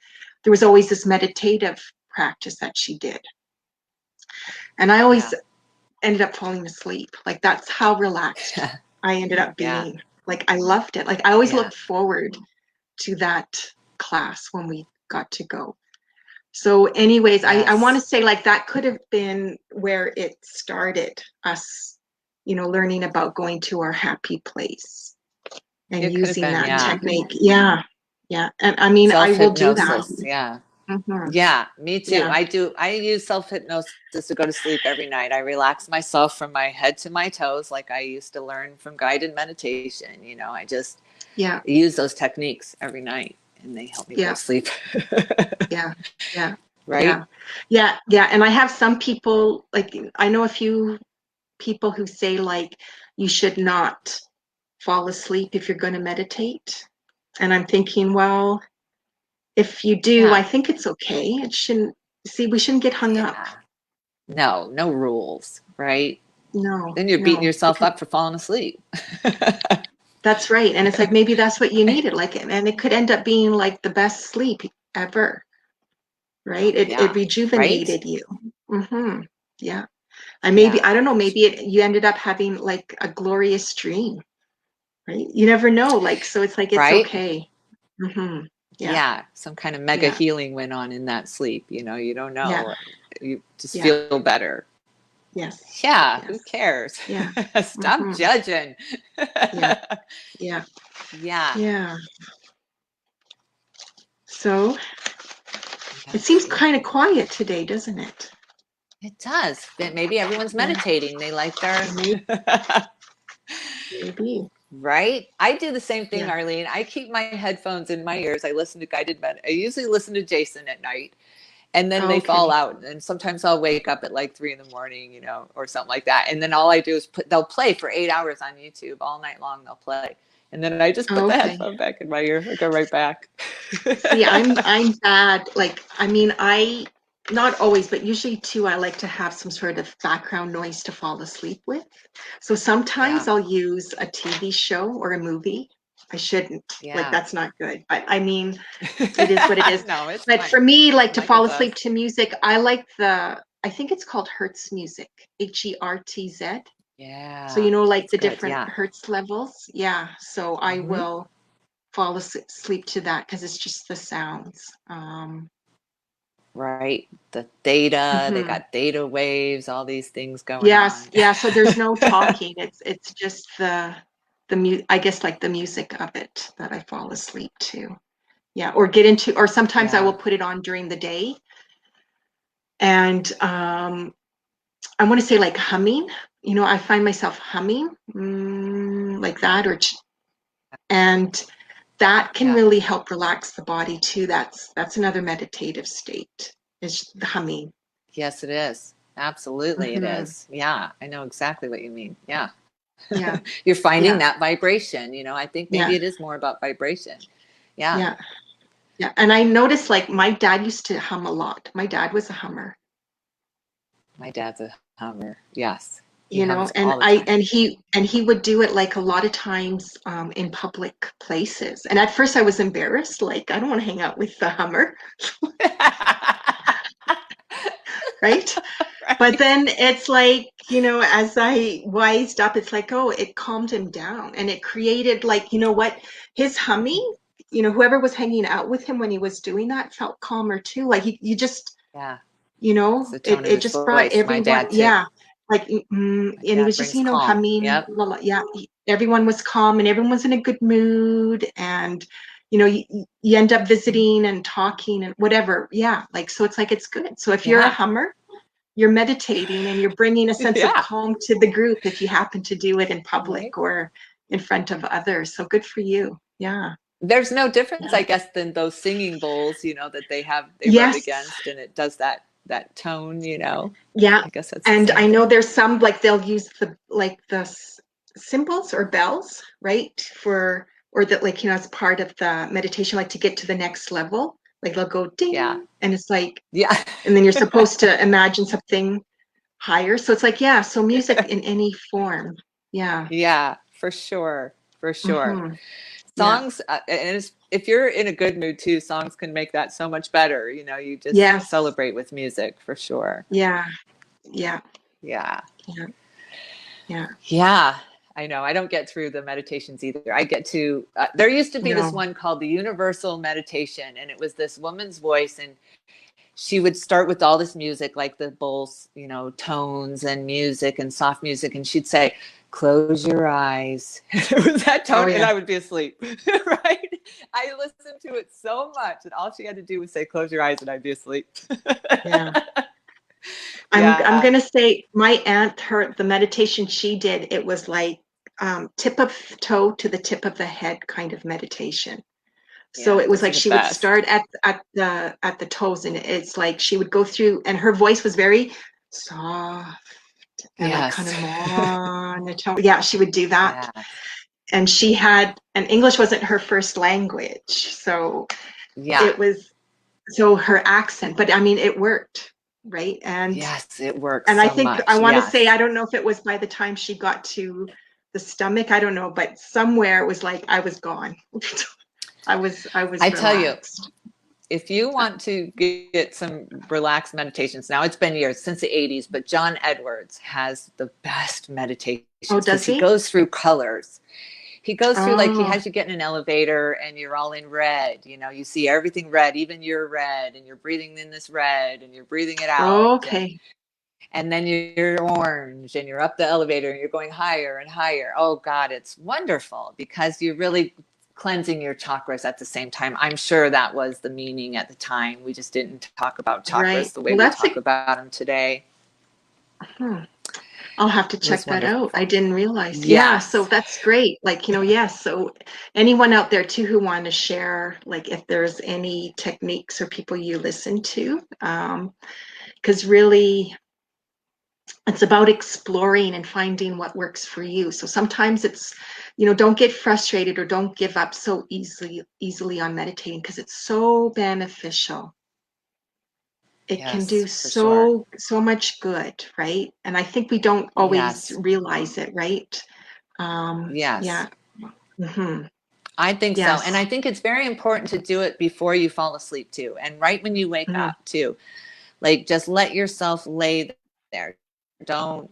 there was always this meditative practice that she did. And I always Yeah. ended up falling asleep. Like that's how relaxed I ended up Yeah. being. Like I loved it. Like I always Yeah. looked forward to that class when we got to go. So anyways, I want to Yes. say like that could have been where it started us, learning about going to our happy place and It could have using been. that Yeah. technique. Yeah. Yeah. And I mean, I Self will do that. hypnosis. Yeah. Hmm. Yeah, me too. Yeah. I use self hypnosis to go to sleep every night. I relax myself from my head to my toes, like I used to learn from guided meditation. I just Yeah. use those techniques every night and they help me go to Yeah. sleep. Yeah. Yeah. Right? Yeah. Yeah. Yeah. And I have some people, like, I know a few people who say, like, you should not fall asleep if you're going to meditate. And I'm thinking, well, if you do, I Yeah. think it's okay. It shouldn't, see, we shouldn't get hung up. Yeah. No, no rules, right? No, Then you're beating no, yourself because up for falling asleep. that's right. And it's like maybe that's what you needed. Like, and it could end up being like the best sleep ever, right? It Yeah. Right? rejuvenated you. Hmm. Yeah. And maybe, Yeah. I don't know, maybe you ended up having like a glorious dream, right? You never know. Like, so it's like, it's Right? okay. Hmm. Yeah. Yeah, some kind of mega Yeah. healing went on in that sleep. You don't Yeah. know. You just Yeah. feel better. Yes. Yeah, who Yes. cares? Yeah. Stop Hmm. judging. Yeah. Yeah. Yeah. Yeah. So it seems Yes, kind of quiet today, doesn't it? it does. Maybe everyone's Yeah. meditating. They like our Maybe. Maybe. Right? I do the same thing, Yeah. Arlene. I keep my headphones in my ears. I listen to guided I usually listen to Jason at night, and then they fall Okay. out. And sometimes I'll wake up at like 3 a.m, or something like that. And then all I do is they'll play for 8 hours on YouTube all night long. They'll play. And then I just put the Okay. headphone back in my ear. I go right back. See, I'm bad. Like, I mean, I not always, but usually too, I like to have some sort of background noise to fall asleep with. So sometimes Yeah. I'll use a TV show or a movie. I shouldn't. Like, Yeah. that's not good. But I mean, it is what it is. No, it's But fine. for me, like to Like a fall buzz. asleep to music, I like I think it's called Hertz music, Hertz. So, Yeah. like That's the good. different Yeah. Hertz levels. Yeah. So I Hmm. will fall asleep to that because it's just the sounds. Right. The theta, they Mhm. got theta waves, all these things going Yes, on. yeah. So there's no talking. It's just I guess like the music of it that I fall asleep to. Yeah, or get into, or sometimes I will Yeah. put it on during the day, and I want to say like humming. I find myself humming like that, and that can Yeah. really help relax the body too. That's another meditative state. Is the humming. Yes, it is. Absolutely, it Hmm. is. Yeah, I know exactly what you mean. Yeah. Yeah, You're finding yeah, that vibration. I think yeah, maybe it is more about vibration. Yeah. yeah. Yeah, and I noticed like my dad used to hum a lot. My dad was a hummer, My dad's a hummer. Yes. He hums and all the I time. and he would do it like a lot of times in public places. And at first I was embarrassed, like I don't want to hang out with the hummer, right? But Right. then it's like, as I wised up, it's like, oh, it calmed him down and it created like, what, his humming, whoever was hanging out with him when he was doing that felt calmer too. Like you just Yeah. It's the it, tone of it his just brought voice. My everyone, dad, too. yeah, like My and he dad was just brings calm. humming Yep. la, la, yeah, everyone was calm and everyone was in a good mood, and you end up visiting and talking and whatever, yeah, like, so it's like it's good. So if you're a Yeah. hummer, you're meditating and you're bringing a sense of Yeah. calm to the group if you happen to do it in Right. public or in front of others. So good for you. Yeah. There's no difference, Yeah. I guess, than those singing bowls, that they rub Yes. against, and it does that tone. Yeah. I guess that's the And same I know thing. there's some like they'll use the symbols or bells, right? Or that, like, as part of the meditation, like to get to the next level. Like they'll go Yeah. ding and it's like, Yeah. and then you're supposed to imagine something higher. So it's like, yeah, so music in any form. Yeah. Yeah, for sure. For sure. Hmm. Yeah. Songs, and if you're in a good mood too, songs can make that so much better. You just Yes. celebrate with music for sure. Yeah. Yeah. Yeah. Yeah. Yeah. Yeah. I know. I don't get through the meditations either. I get to, there used to be this No. one called the Universal Meditation, and it was this woman's voice, and she would start with all this music, like the bowls, tones and music and soft music. And she'd say, close your eyes. It was that Oh tone. And yeah. I would be asleep. Right. I listened to it so much. And all she had to do was say, close your eyes, and I'd be asleep. Yeah. I'm Yeah. gonna say my aunt, the meditation she did, it was like tip of toe to the tip of the head kind of meditation. So Yeah. it was Those like are the she would best. start at the toes, and it's like she would go through, and her voice was very soft and like kind Yes. of monotone. Yeah, she would do that. Yeah. And and English wasn't her first language, so Yeah. it was her accent, but I mean it worked, right? Yes. It works And I so think I much. want to say, Yes. I don't know if it was by the time she got to the stomach, I don't know, but somewhere it was like I was gone. I was I tell you, relaxed. if you want to get some relaxed meditations, now it's been years since the 80s, but John Edwards has the best Oh, meditations because does he he? goes through colors. He goes through, like, he Oh, has you get in an elevator and you're all in red. You see everything red, even you're red, and you're breathing in this red and you're breathing it out. okay. And then you're orange and you're up the elevator and you're going higher and higher. Oh God, it's wonderful because you're really cleansing your chakras at the same time. I'm sure that was the meaning at the time. We just didn't talk about Right. chakras the way Well, we talk about them today. hmm. I'll have to It was check that out. I wonderful. didn't realize. Yeah, so Yes. that's great. Like, yes. So anyone out there too who want to share, like if there's any techniques or people you listen to, because really it's about exploring and finding what works for you. So sometimes it's, don't get frustrated or don't give up so easily on meditating because it's so beneficial. It can do Yes, for sure. so much good, right? And I think we don't always Yes. realize it, right? Yes. Yeah. Hmm. I think so. And Yes. I think it's very important to do it before you fall asleep too. And right when you wake Mm. up too. Like just let yourself lay there. Don't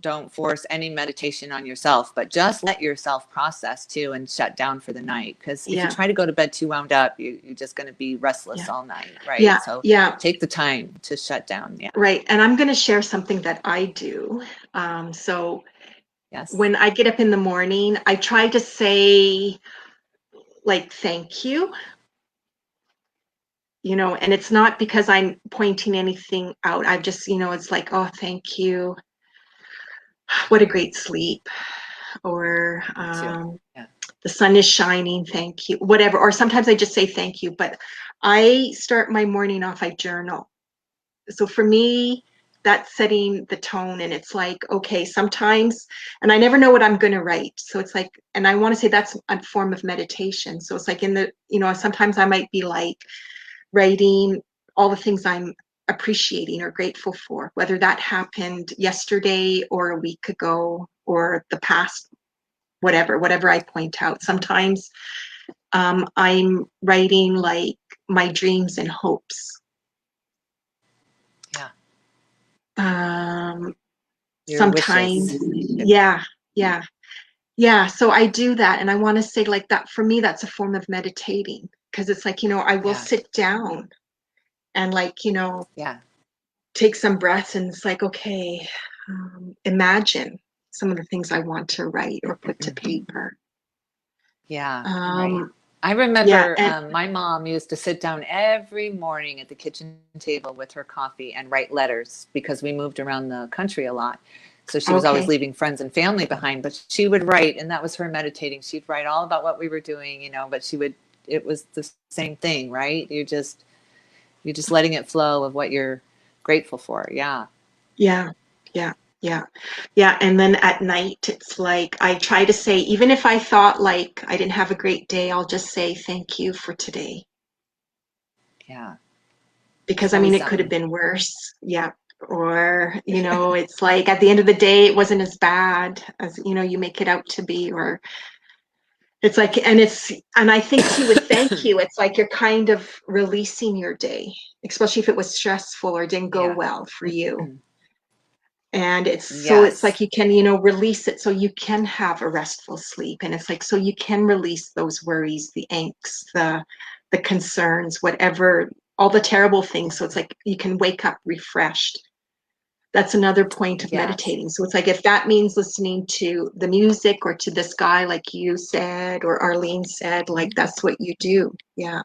don't force any meditation on yourself, but just let yourself process too and shut down for the night. Because if you Yeah. try to go to bed too wound up, you're just going to be restless Yeah. all night, right? Yeah. So Yeah. take the time to shut down. Yeah. Right. And I'm going to share something that I do. So Yes. when I get up in the morning, I try to say, like, thank you, and it's not because I'm pointing anything out. I've just, it's like, oh, thank you. What a great sleep. Or Me too. Yeah. the sun is shining, thank you, whatever. Or sometimes I just say thank you, but I start my morning off, I journal. So for me, that's setting the tone. And it's like, okay, sometimes, and I never know what I'm going to write. So it's like, and I want to say that's a form of meditation. So it's like sometimes I might be like writing all the things I'm appreciating or grateful for, whether that happened yesterday or a week ago or the past, whatever I point out. Sometimes I'm writing like my dreams and hopes. Yeah. Um, Your Sometimes, wishes. yeah, yeah, yeah. So I do that. And I want to say, like, that for me, that's a form of meditating because it's like, I will Yeah. sit down and, like, Yeah. take some breaths and it's like, okay, imagine some of the things I want to write or put to paper. Yeah. Right. Um, I yeah. remember And my mom used to sit down every morning at the kitchen table with her coffee and write letters because we moved around the country a lot. So she was always okay. leaving friends and family behind, but she would write, and that was her meditating. She'd write all about what we were doing, but it was the same thing, right? You're just letting it flow of what you're grateful for. Yeah. Yeah. Yeah. Yeah. Yeah. And then at night, it's like I try to say, even if I thought like I didn't have a great day, I'll just say thank you for today. Yeah. Because It's I mean, always it could have something. been worse. Yeah. Or, it's like at the end of the day, it wasn't as bad as, you make it out to be, or it's like, and I think too with thank you, it's like you're kind of releasing your day, especially if it was stressful or didn't go Yeah. well for you. And it's Yes. like you can, release it so you can have a restful sleep. And it's like, so you can release those worries, the angst, the concerns, whatever, all the terrible things. So it's like you can wake up refreshed. That's another point of Yes. meditating. So it's like if that means listening to the music or to this guy, like you said, or Arlene said, like that's what you do. Yeah.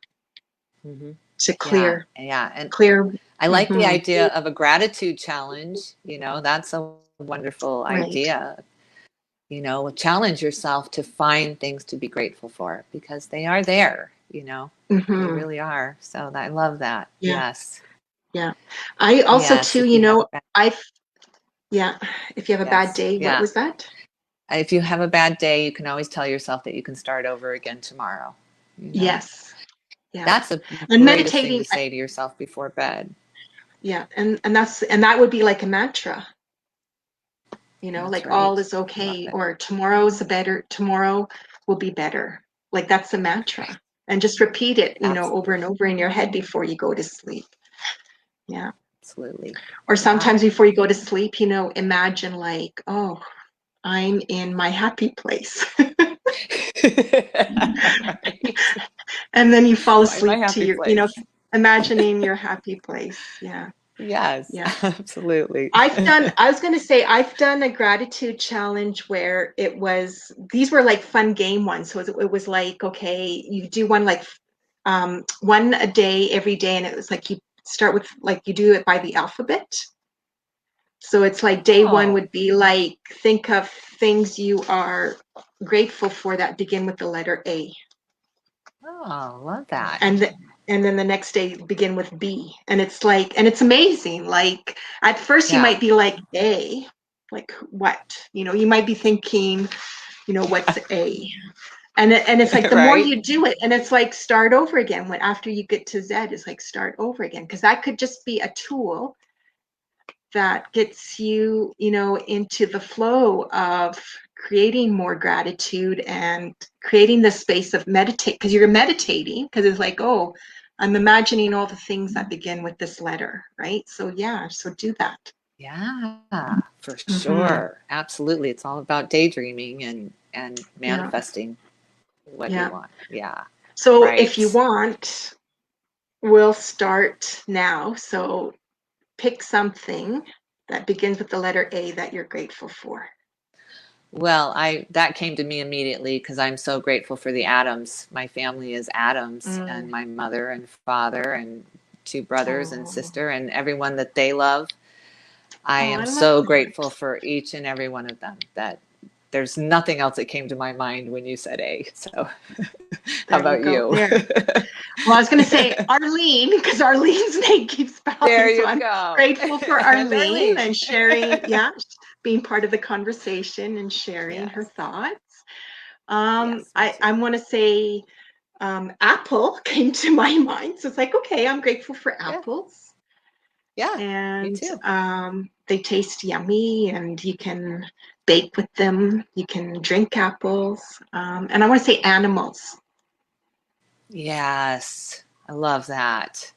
Hmm. To Yeah. clear, Yeah. And clear. I like the Hmm. idea of a gratitude challenge. That's a wonderful Right. idea. Challenge yourself to find things to be grateful for because they are there. They Hmm. really are. So I love that. Yeah. Yes. Yeah. I also Yes. too, If you have a bad, I yeah, if you have a bad yes. day, what Yeah. was that? If you have a bad day, you can always tell yourself that you can start over again tomorrow. You know, Yes. Yeah. that's the And greatest thing to meditating, say to yourself before bed. yeah, and that would be like a mantra, That's like all right. is I love okay, it. or tomorrow will be better. Like that's the mantra. And just repeat it, over Absolutely. and over in your head before you go to sleep. Yeah. Absolutely. Or Yeah. sometimes before you go to sleep, imagine like, oh, I'm in my happy place. Right. And then you fall Find my asleep to happy your, place. imagining your happy place. Yeah. Yes, Yeah. absolutely. I was going to say, I've done a gratitude challenge where these were like fun game ones. So it was like, okay, you do one like one a day every day. And it was like you start with, like, you do it by the alphabet. So it's like day one Oh, would be like, think of things you are grateful for that begin with the letter A. oh, love that. And and then the next day begin with B. And it's like, and it's amazing. Like at first you Yeah. might be like A, like what? You might be thinking, what's A? And it's like the more Right? you do it, and it's like start over again. When after you get to Z, it's like start over again, because that could just be a tool that gets you, into the flow of creating more gratitude and creating the space of meditate, because you're meditating, because it's like, oh, I'm imagining all the things that begin with this letter, right? So yeah, so do that. Yeah, for Mm-hmm. sure. Absolutely. It's all about daydreaming and Yeah, manifesting what you yeah. want. Yeah. So if you Right. want, we'll start now. So pick something that begins with the letter A that you're grateful for. Well, I that came to me immediately because I'm so grateful for the Adams. My family is Adams, and Mm. my mother and father and two brothers and Oh, sister and everyone that they love. I oh, am I love so that. grateful for each and every one of them. That there's nothing else that came to my mind when you said A. So, how There you about go. you? There. Well, I was going to say Arlene because Arlene's name keeps There spelling. So you I'm go. grateful for And Arlene Arlene. and sharing, yeah, being part of the conversation and sharing her Yes. thoughts. Yes, me I too. want to say apple came to my mind. So it's like, okay, I'm grateful for Yeah. apples. Yeah. Me And too. they taste yummy and you can bake with them. You can drink apples. And I want to say animals. Yes. I love that.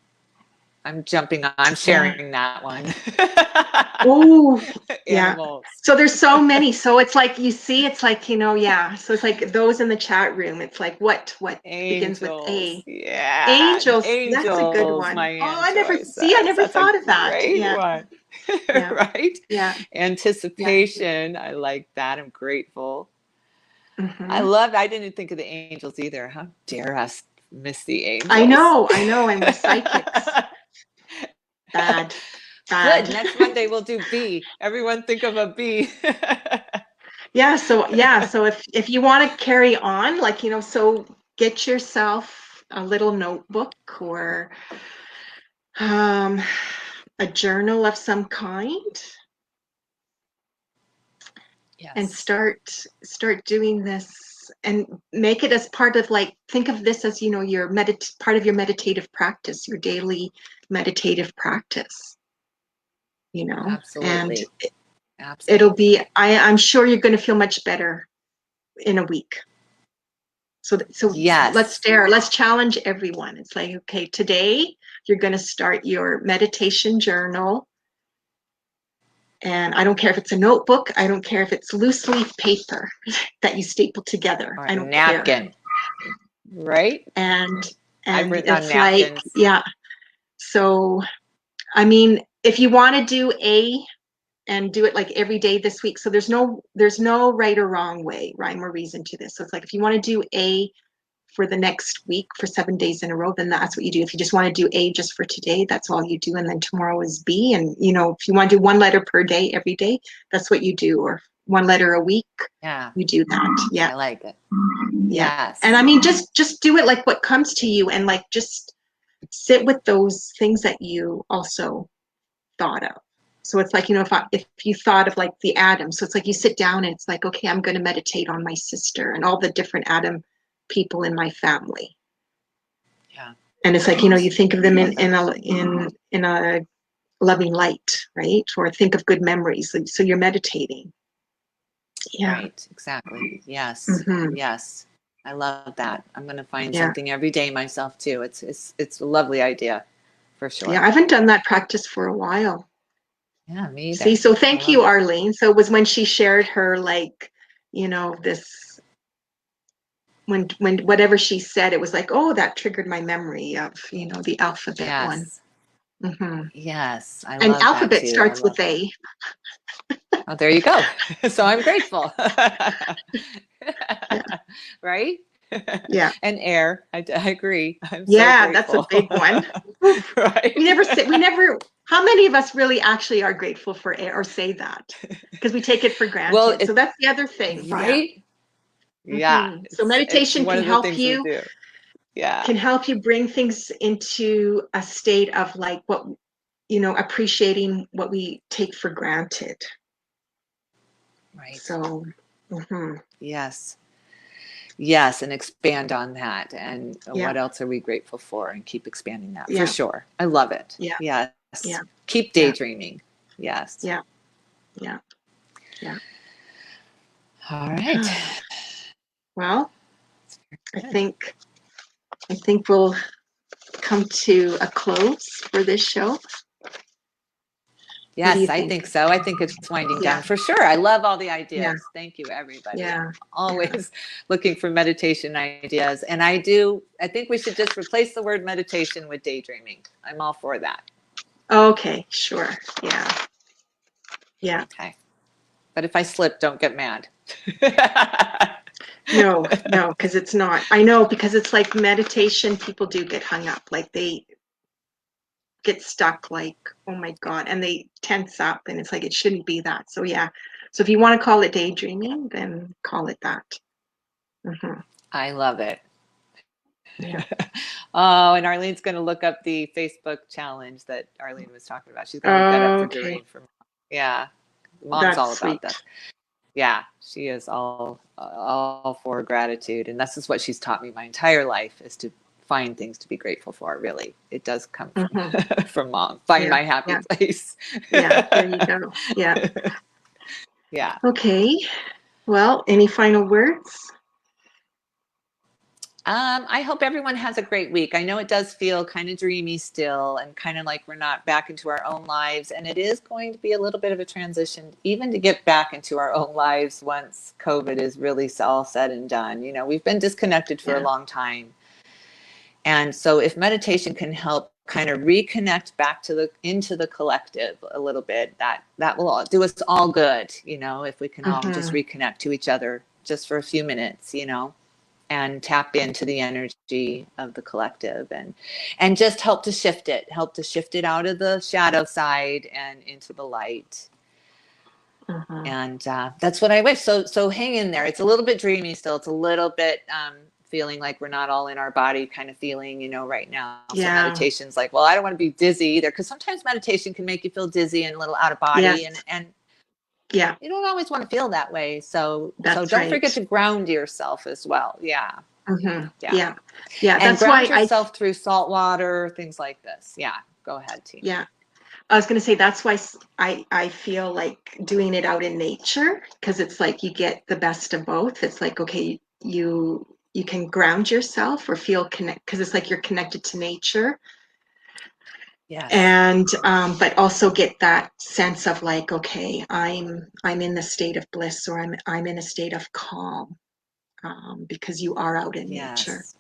I'm Yeah. sharing that one. Oh, yeah. Animals. So there's so many. So it's like you see, it's like, yeah. So it's like those in the chat room. It's like what begins with Angels. A? Yeah. Angels. That's a good Angels, one. my Oh, Aunt Joy I says. never That's a thought of that. great Yeah. one. Yeah. Right? Yeah. Yeah. Anticipation. I like that. I'm grateful. Hmm. I didn't think of the angels either. How dare us miss the I angels? know. I know. And we're psychics. Bad. Good. Bad. Next Monday we'll do B. Everyone think of a B. So if you want to carry on, like, so get yourself a little notebook or um, a journal of some kind and Yes. start doing this and make it as part of, like, think of this as, your part of your meditative practice, your daily meditative practice, and Absolutely. it'll Absolutely. be, I'm sure you're going to feel much better in a week. So Yes. let's challenge everyone. It's like, okay, today you're going to start your meditation journal. And I don't care if it's a notebook, I don't care if it's loose leaf paper that you staple together. Or I a don't care. napkin. Right? And I've and written on it's like, napkins. yeah. So I mean, if you want to do A and do it like every day this week, so there's no right or wrong way, rhyme or reason to this. So it's like if you want to do A for the next week for 7 days in a row, then that's what you do. If you just want to do A just for today, that's all you do. And then tomorrow is B. And, if you want to do one letter per day every day, that's what you do. Or one letter a week, Yeah. you do that. Yeah. I like it. Yeah. And I Yes. mean, just do it like what comes to you, and like just sit with those things that you also thought of. So it's like, if you thought of like the atom, so it's like you sit down and it's like, okay, I'm going to meditate on my sister and all the different atom people in my family. Yeah. And it's like, you think of them in a loving light, right? Or think of good memories. So you're meditating. Yeah. Right. Exactly. Yes. Hmm. Yes. I love that. I'm going to find Yeah. something every day myself too. It's a lovely idea for Yeah. sure. I haven't done that practice for a while. Yeah, me See, either. so I thank love you, it. Arlene. So it was when she shared her, like, this, when whatever she said, it was like, oh, that triggered my memory of, the alphabet one. Yes. Hmm. Yes. I And love that alphabet too. I starts love with that. A. Oh, there you go. So I'm grateful. Yeah. Right? Yeah. And air. I agree. I'm so Yeah. That's a grateful. big one. Oof. Right? We never How many of us really actually are grateful for air or say that? Because we take it for Well, granted. So that's the other thing. Yeah. right? Yeah, So it's meditation one of the things we do. Yeah, can help you bring things into a state of like what, appreciating what we take for granted. right. So, Yes. Yes, and expand on that. And yeah, what else are we grateful for? And keep expanding that for yeah, sure. I love it. yeah, Yes. yeah, Keep yeah, daydreaming. Yes. yeah, yeah, yeah. All right. Well, I Good. think I think we'll come to a close for this show. What do you Yes, I think? think so. I think it's winding Yeah, down for sure. I love all the yeah, ideas. Thank you, everybody. yeah, I'm yeah. always looking for meditation ideas. And I think we should just replace the word meditation with daydreaming. I'm all for that. Okay, sure. Yeah, yeah. Okay. But if I slip, don't get mad. No, no, because it's not. I know, because it's like meditation, people do get hung up. Like they get stuck, like, oh my God, and they tense up, and it's like it shouldn't be that. So, yeah. So, if you want to call it daydreaming, then call it that. I love it. Yeah. Oh, and Arlene's going to look up the Facebook challenge that Arlene was talking about. She's going to look that up for Okay. Doreen. Yeah, mom's That's all about sweet. that. Yeah, she is all for gratitude, and this is what she's taught me my entire life: is to find things to be grateful for. Really, it does come Mm-hmm. from from mom. Find Yeah. my happy Yeah. place. Yeah. There you go. Yeah. Yeah. Okay. Well, any final words? I hope everyone has a great week. I know it does feel kind of dreamy still and kind of like we're not back into our own lives. And it is going to be a little bit of a transition, even to get back into our own lives once COVID is really all said and done. You know, we've been disconnected for a Yeah. long time. And so if meditation can help kind of reconnect back to into the collective a little bit, that will do us all good, if we can all just Mm-hmm. reconnect to each other just for a few minutes, and tap into the energy of the collective and just help to shift it out of the shadow side and into the light. Mm-hmm. And that's what I wish. So hang in there. It's a little bit dreamy still. It's a little bit feeling like we're not all in our body kind of feeling, right now. So Yeah. meditation's like, well, I don't want to be dizzy either, because sometimes meditation can make you feel dizzy and a little out of body, Yes. and Yeah. you don't always want to feel that way. So That's don't right. forget to ground yourself as well. Yeah. Mm-hmm. Yeah. Yeah. Yeah. And That's ground why yourself through salt water, things like this. Yeah. Go ahead, Tina. yeah. I was going to say that's why I feel like doing it out in nature, because it's like you get the best of both. It's like, okay, you can ground yourself or feel connect, because it's like you're connected to nature, Yes. and but also get that sense of like, okay, I'm in the state of bliss, or I'm in a state of calm, because you are out in nature. Yes.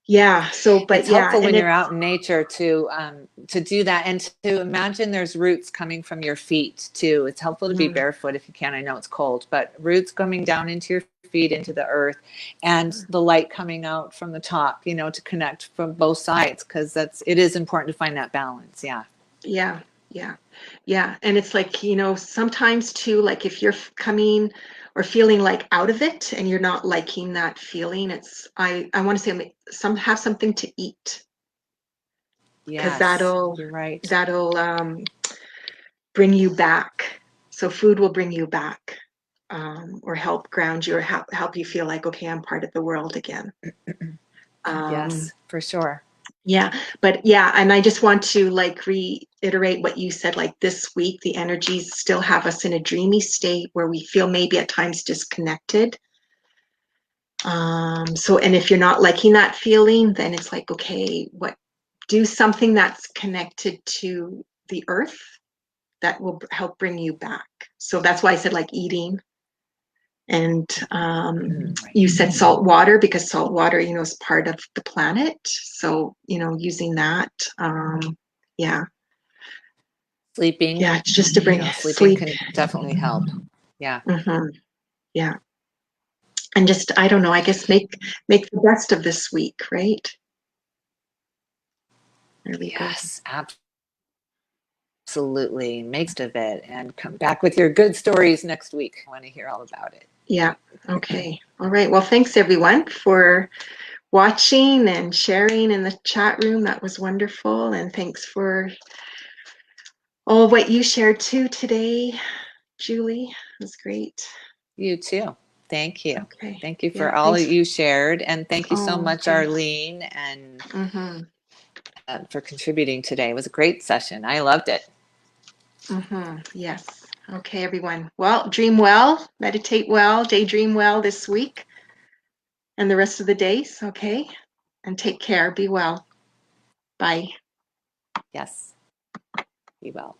Yeah. So, but It's yeah, helpful and when you're it's out in nature to do that, and to imagine there's roots coming from your feet too. It's helpful to be mm, barefoot if you can. I know it's cold, but roots coming down into your feet, into the earth, and the light coming out from the top, to connect from both sides, because it is important to find that balance. Yeah. yeah, yeah, yeah. And it's like, sometimes too, like if you're coming or feeling like out of it and you're not liking that feeling, I want to say have something to eat, because Yes, you're right. that'll bring you back. So food will bring you back, or help ground you, or help you feel like, okay, I'm part of the world again. Um, Yes, for sure. Yeah, but yeah, and I just want to like reiterate what you said, like this week, the energies still have us in a dreamy state where we feel maybe at times disconnected. So, and if you're not liking that feeling, then it's like, okay, do something that's connected to the earth that will help bring you back. So that's why I said like eating. And Right. you said salt water, because salt water, is part of the planet. So, using that, yeah, Sleeping, yeah, just to bring sleeping sleep. can definitely help. Yeah. Hmm. Yeah, and just I don't know. I guess make the best of this week, right? There we go. Yes, Absolutely. Make most of it and come back with your good stories next week. I want to hear all about it. Yeah. Okay. All right. Well, thanks everyone for watching and sharing in the chat room. That was wonderful. And thanks for all what you shared too today, Julie. It was great. You too. Thank you. Okay. Thank you Yeah. for all Thanks. you shared. And thank you so Oh, much, thanks. Arlene, and Mm-hmm. for contributing today. It was a great session. I loved it. Mm-hmm. Yes. Okay, everyone. Well, dream well, meditate well, daydream well this week and the rest of the days. Okay. And take care. Be well. Bye. Yes, be well.